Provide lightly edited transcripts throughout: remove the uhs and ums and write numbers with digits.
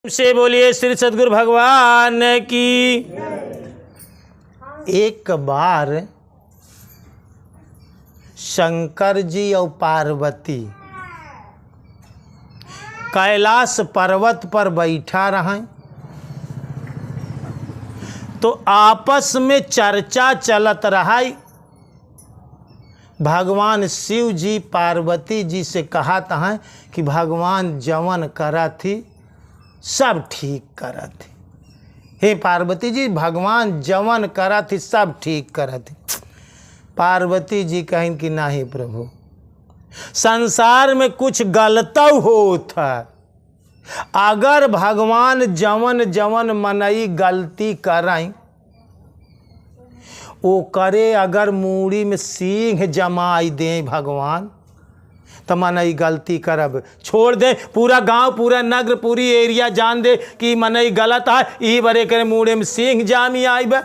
से बोलिए श्री सद्गुरु भगवान की। एक बार शंकर जी और पार्वती कैलाश पर्वत पर बैठा रहे तो आपस में चर्चा चलत रहा। भगवान शिव जी पार्वती जी से कहत हैं कि भगवान जवन करा थी सब ठीक करा थी। हे पार्वती जी, भगवान जवन करा थी सब ठीक करा थी। पार्वती जी कहें कि नहीं प्रभु, संसार में कुछ गलत होता। अगर भगवान जवन जवन मनई गलती कराई वो करे, अगर मूड़ी में सींग जमाई दे भगवान तो मनई गलती करब छोड़ दे। पूरा गांव, पूरा नगर, पूरी एरिया जान दे कि मनई गलत है, यही बरे करे मूड़े में सींग जामी आईब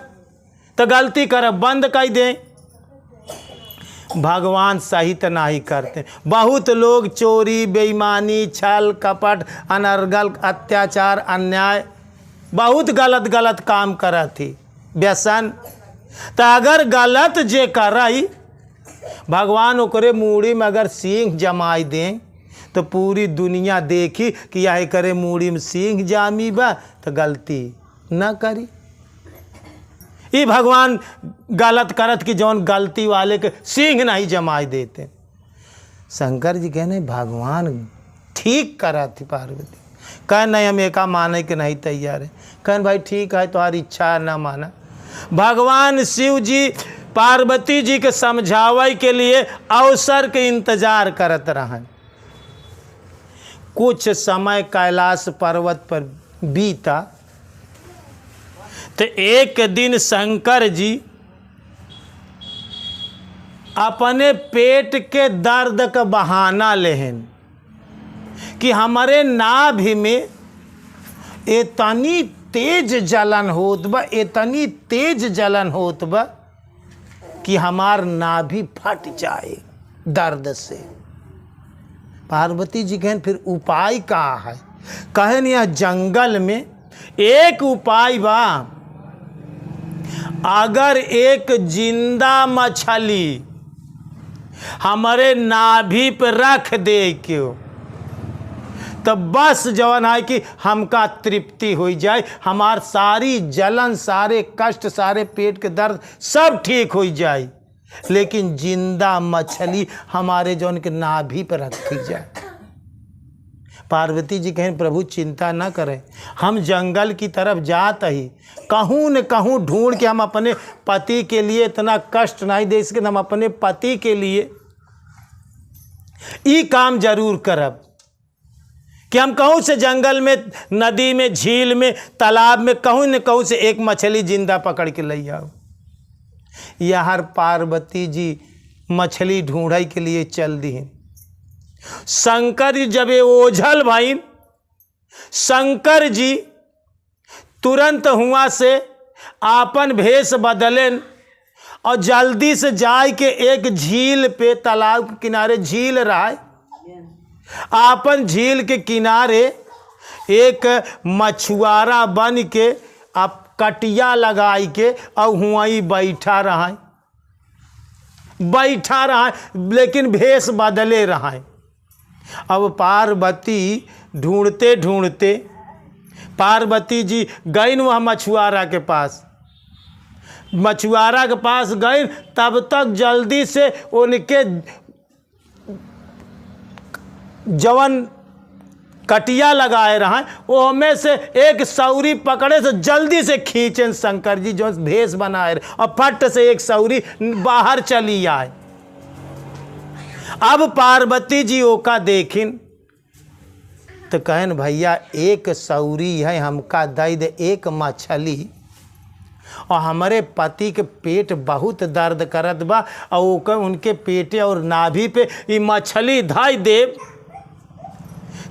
तो गलती करब बंद कर दे। भगवान सही तो नहीं करते। बहुत लोग चोरी, बेईमानी, छल कपट, अनर्गल, अत्याचार, अन्याय, बहुत गलत गलत काम करा थी, व्यसन। तो अगर गलत जे करई भगवान ओकरे मूड़ी में अगर सींग जमाई दें तो पूरी दुनिया देखी कि यह करे मूड़ी में सींग जामी बा तो गलती न करी। ये भगवान गलत करत कि जौन गलती वाले के सींग नहीं जमाई देते। शंकर जी कहने भगवान ठीक करा थी। पार्वती कह नहीं, हम एका माने के नहीं तैयार है। कहन भाई ठीक है, तुम्हारी इच्छा न माना। भगवान शिव जी पार्वती जी के समझावे के लिए अवसर के इंतजार करत रहें। कुछ समय कैलाश पर्वत पर बीता तो एक दिन शंकर जी अपने पेट के दर्द का बहाना लेहन कि हमारे नाभि में इतनी तेज जलन होत बा, इतनी तेज जलन होत बा कि हमार नाभि फट जाए दर्द से। पार्वती जी कहन फिर उपाय कहाँ है? कहन यह जंगल में एक उपाय बा। अगर एक जिंदा मछली हमारे नाभि पर रख दे क्यों तो बस जवन है कि हमका तृप्ति हो जाए, हमार सारी जलन, सारे कष्ट, सारे पेट के दर्द सब ठीक हो जाए। लेकिन जिंदा मछली हमारे जौन के नाभि पर रखी जाए। पार्वती जी कहें प्रभु चिंता न करें, हम जंगल की तरफ जात ही कहूँ न कहूँ ढूंढ के हम अपने पति के लिए इतना कष्ट नहीं दे सके, हम अपने पति के लिए ये काम जरूर करब कि हम कहूँ से जंगल में, नदी में, झील में, तालाब में कहूँ न कहूँ से एक मछली जिंदा पकड़ के ले आओ। यार पार्वती जी मछली ढूंढाई के लिए चल दी हैं। शंकर जी जब ये ओझल भाई, शंकर जी तुरंत हुआ से आपन भेष बदलें और जल्दी से जाए के एक झील पे, तालाब के किनारे झील रहा है, आपन झील के किनारे एक मछुआरा बन के आप कटिया लगाई के और हुआई बैठा रहा लेकिन भेष बदले रहा। अब पार्वती ढूंढते ढूंढते पार्वती जी गई वह मछुआरा के पास। मछुआरा के पास गई तब तक जल्दी से उनके जवन कटिया लगाए रहा वो में से एक सौरी पकड़े से जल्दी से खींचे शंकर जी जो भेष बनाए और फट से एक सौरी बाहर चली आए। अब पार्वती जी ओका देखिन तो कहन भैया एक सौरी है, हमका दई दे एक मछली, और हमारे पति के पेट बहुत दर्द करत बा और उनके पेटे और नाभि पे ये मछली धाई दे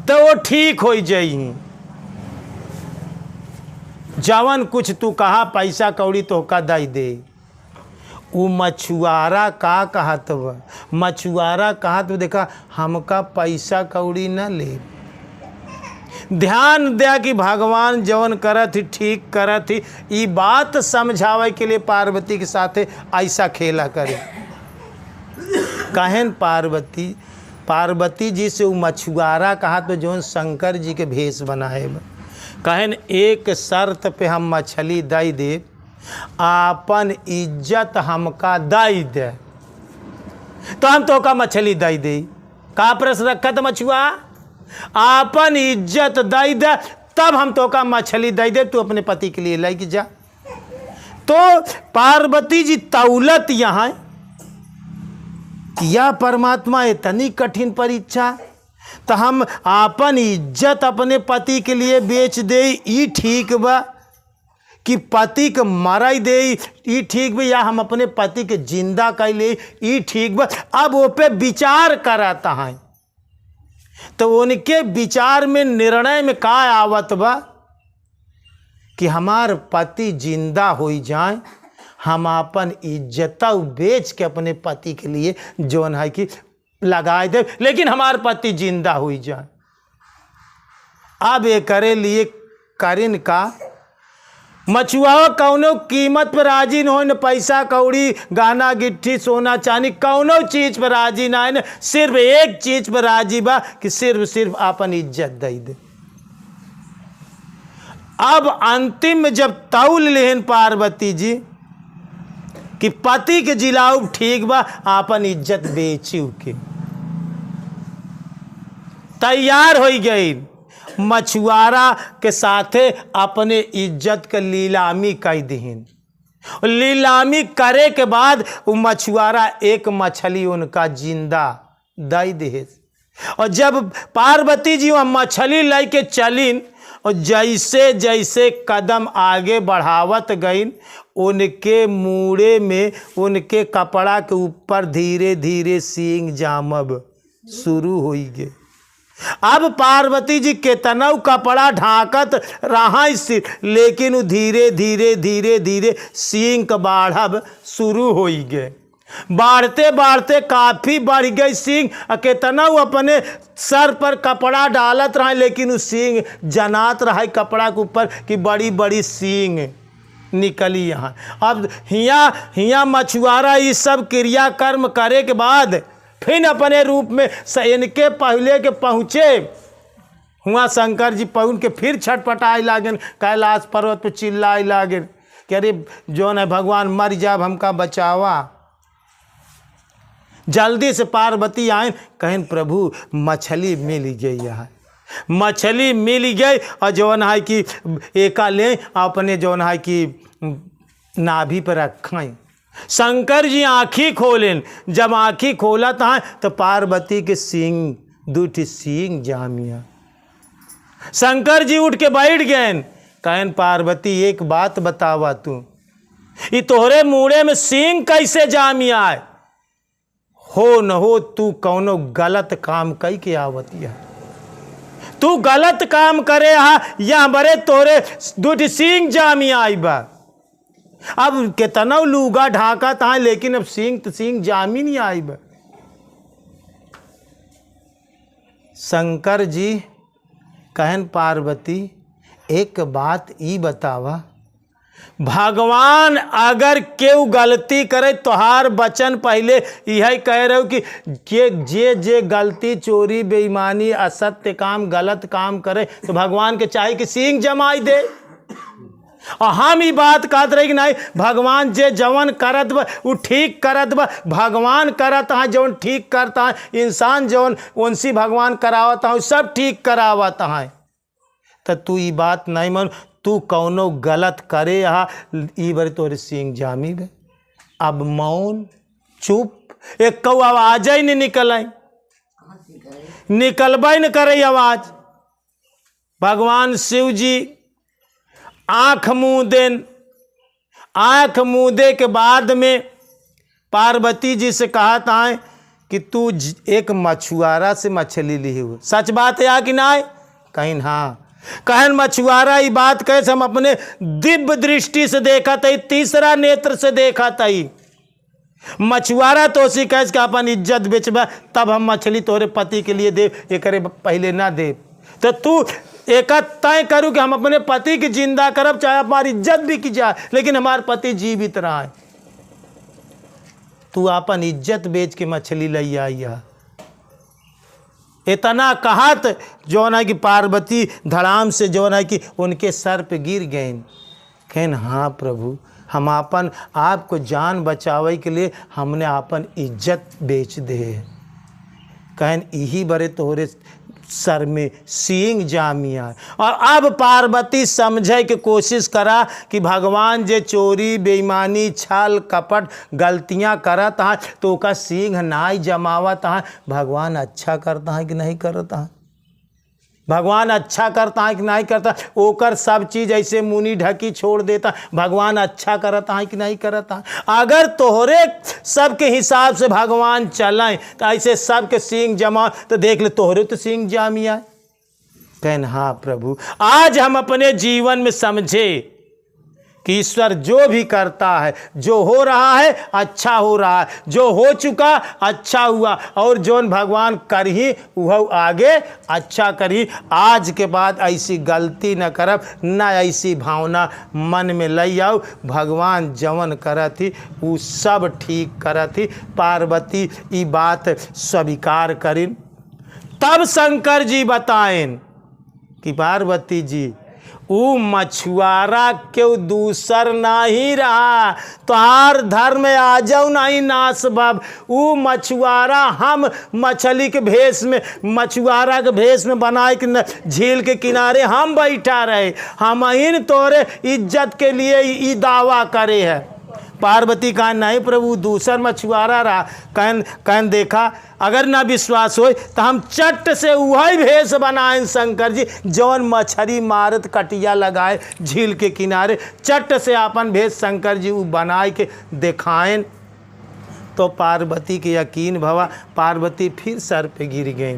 तो वो ठीक हो जाई। जवन कुछ तू कहा पैसा कौड़ी तो का दई दे। वो मछुआरा का कहत बा, मछुआरा कहत देखा हमका पैसा कौड़ी न ले, ध्यान दिया कि भगवान जवन करत ही ठीक करत ही। ई बात समझावे के लिए पार्वती के साथे ऐसा खेला करे। कहन पार्वती जी से वो मछुआरा कहा तो जौन शंकर जी के भेष बनाए। कहन एक शर्त पे हम मछली दई दे, आपन इज्जत हमका दई दे तो हम तो का मछली दई दे। का प्रश्न रखत मछुआ? आपन इज्जत दई दे तब हम तो का मछली दई दे, तू अपने पति के लिए लेके जा। तो पार्वती जी तौलत यहाँ या परमात्मा इतनी कठिन परीक्षा, तो हम आपन इज्जत अपने पति के लिए बेच दे ई ठीक बा कि पति के मराई दे ई ठीक बा, या हम अपने पति के जिंदा कर ले ई ठीक बा। अब वो पे विचार कराता है तो उनके विचार में निर्णय में का आवत बा कि हमार पति जिंदा हो जाए, हम अपन इज्जत बेच के अपने पति के लिए जौन है कि लगाए दे, लेकिन हमार पति जिंदा हो जाए। अब ये करे लिए करिन का मछुआ कौनो कीमत पर राजी न हो, न पैसा कौड़ी गाना गिट्टी सोना चांदी कौनो चीज पर राजी ना है, सिर्फ एक चीज पर राजी बा कि सिर्फ अपन इज्जत दे दे। अब अंतिम में जब तौल लेहन पार्वती जी कि पति के जिलाऊ ठीक बा, आपन इज्जत बेची के तैयार हो गई। मछुआरा के साथे अपने इज्जत के नीलामी कर दीन। नीलामी करे के बाद वो मछुआरा एक मछली उनका जिंदा दे दे। और जब पार्वती जी वह मछली लेके चलीन और जैसे जैसे कदम आगे बढ़ावत गईन, उनके मूड़े में उनके कपड़ा के ऊपर धीरे धीरे सींग जामब शुरू हो गए। अब पार्वती जी केतनऊ कपड़ा ढाकत रहा, लेकिन वो धीरे धीरे धीरे धीरे सींग बाढ़ब शुरू हो गए। बढ़ते बढ़ते काफ़ी बढ़ गई सींग। केतनऊ अपने सर पर कपड़ा डालत रहे, लेकिन वो सींग जनात रहा कपड़ा के ऊपर कि बड़ी बड़ी सींग निकली यहाँ। अब हिया मछुआरा ये सब क्रियाकर्म करे के बाद फिर अपने रूप में इनके पहले के पहुँचे हुआ शंकर जी पहुँच के फिर छटपटाए लागन, कैलाश पर्वत पे चिल्लाए लागन कि अरे जो न भगवान मर जाब हमका बचावा। जल्दी से पार्वती आए, कहें प्रभु मछली मिल गई है, मछली मिल गई। और जौन है कि एका ले अपने जौन है कि नाभि पर रखें। शंकर जी आँखी खोलें, जब आँखी खोलत है तो पार्वती के सींग दूठी सींग जामिया। शंकर जी उठ के बैठ गए, कहन पार्वती एक बात बतावा, तू ये तोहरे मुड़े में सींग कैसे जामिया है? हो न हो तू कौनो गलत काम कई के आवतिया, तू गलत काम करे हा या बरे तोरे दूठी सींग जामिया आई बा। अब केतना लूगा ढाका था, लेकिन अब सींग तो सींग जामी नहीं आई बा। शंकर जी कहन पार्वती एक बात ई बतावा, भगवान अगर केहू गलती करे तोहार बचन पहले यही कह रहे हो कि जे गलती चोरी बेईमानी असत्य काम गलत काम करे तो भगवान के चाहे कि सींग जमाई दे। और हम ही बात कहते रहे कि नहीं, भगवान जे जवन करत बा वो ठीक करत बा। भगवान करत है जवन ठीक करता है, इंसान जवन उनसी भगवान करावता है सब ठीक करावता है। तो तू ये बात नहीं मान, तू कौनो गलत करे हा ई बार तोरे सींग जामी बे। अब मौन चुप, एक कौ आवाज ही नहीं निकल, निकलबे न करे आवाज। भगवान शिव जी आँख मुँह देन, आँख मुँह के बाद में पार्वती जी से कहा था कि तू एक मछुआरा से मछली ली हो, सच बात है या कि नहीं? कहीं हाँ। कहन मछुआरा ये बात कैसे हम अपने दिव्य दृष्टि से देखा था, तीसरा नेत्र से देखा था। मछुआरा तो उसी कैसे अपन इज्जत बेचबा तब हम मछली तोरे पति के लिए दे, ये करे पहले ना दे। तो तू एक तय करूँ कि हम अपने पति की जिंदा करब, चाहे हमारी इज्जत भी की जाए, लेकिन हमारे पति जीवित रहा है। तू अपन इज्जत बेच के मछली लई आई है। इतना कहत जौन है कि पार्वती धड़ाम से जौन है कि उनके सर पे गिर गए। कहन हाँ प्रभु, हम अपन आपको जान बचावे के लिए हमने अपन इज्जत बेच दे। कहन यही बड़े तोहरे सर में सींग जामिया। और अब पार्वती समझे के कोशिश करा कि भगवान जे चोरी बेईमानी छल कपट गलतियां करत हैं तो का सींग नाई जमावत हैं। भगवान अच्छा करता है कि नहीं करता है, भगवान अच्छा करता है कि नहीं करता, ओकर सब चीज़ ऐसे मुनी ढकी छोड़ देता, भगवान अच्छा करता है कि नहीं करता है। अगर तोहरे सबके हिसाब से भगवान चलें तो ऐसे सबके सींग जमा, तो देख ले तोहरे तो सींग जामिया। कहन हाँ प्रभु, आज हम अपने जीवन में समझे कि ईश्वर जो भी करता है, जो हो रहा है अच्छा हो रहा है, जो हो चुका अच्छा हुआ, और जो भगवान कर ही वह आगे अच्छा करी। आज के बाद ऐसी गलती न करब, न ऐसी भावना मन में लई आओ। भगवान जवन करती वो सब ठीक करती। पार्वती ये बात स्वीकार करिन। तब शंकर जी बताएं कि पार्वती जी वो मछुआरा क्यों दूसर नहीं रहा, तोहार धर्म में आ जाओ नहीं नाश बाब। वो मछुआरा हम मछली के भेष में, मछुआरा के भेष में बनाए कि झील के किनारे हम बैठा रहे, हम इन तोरे इज्जत के लिए ये दावा करे है। पार्वती कहा नहीं प्रभु, दूसर मछुआरा रहा। कहन देखा, अगर ना विश्वास हो तो हम चट से वही भेष बनाए शंकर जी, जौन मछली मारत कटिया लगाए झील के किनारे, चट से अपन भेष शंकर जी वो बनाए के दिखाएं। तो पार्वती के यकीन भवा, पार्वती फिर सर पे गिर गई।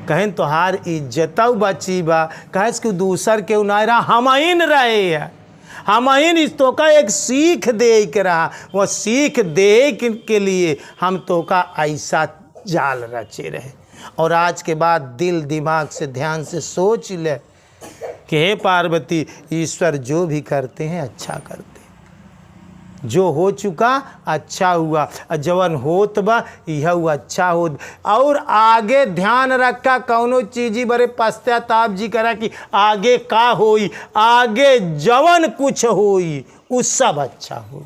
कहन तोहार इज्जतौ बची बा, कहे कि दूसर के नहीं रहा, हम इन रहे हैं। हम इन तो का एक सीख दे के रहा, वो सीख दे के लिए हम तो का ऐसा जाल रचे रहे। और आज के बाद दिल दिमाग से ध्यान से सोच ले कि हे पार्वती, ईश्वर जो भी करते हैं अच्छा करते हैं। जो हो चुका अच्छा हुआ, जवन होत बा यह अच्छा हो। और आगे ध्यान रखा, कौनो चीज़ी बड़े पश्चाताप जी करा कि आगे का होई, आगे जवन कुछ होई उस सब अच्छा हो,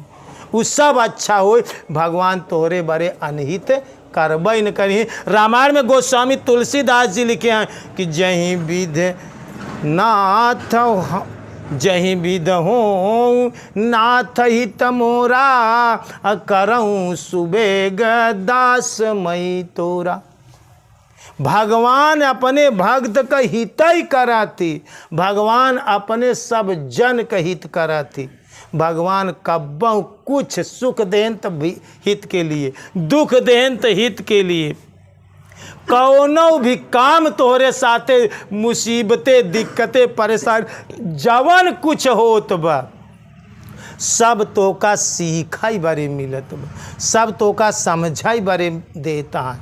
उस सब अच्छा हो। भगवान तोहरे बड़े अनहित करबई न करी। रामायण में गोस्वामी तुलसीदास जी लिखे हैं कि जहीं विध नाथ जहीं विध हो नाथ हित मोरा, करऊँ सुबेग दास मई तोरा। भगवान अपने भक्त का हित ही कराती, भगवान अपने सब जन का हित कराती। भगवान कब्बों कुछ सुख देन तो हित के लिए, दुख देन तो हित के लिए। कौनो भी काम तोहरे साथे मुसीबतें दिक्कतें परेशान जवन कुछ होत बा, सब तो का सीखाई बरे मिलत बा, सब तो का समझाई बरे देता है,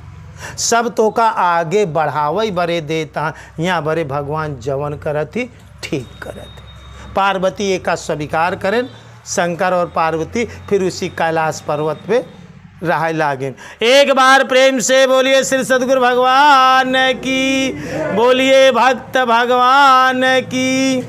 सब तो का आगे बढ़ावई बरे देता है। यहाँ बरे भगवान जवन करती ठीक करत। पार्वती एक का स्वीकार करें, शंकर और पार्वती फिर उसी कैलाश पर्वत पे रह लागे। एक बार प्रेम से बोलिए श्री सद्गुरु भगवान की, बोलिए भक्त भगवान की।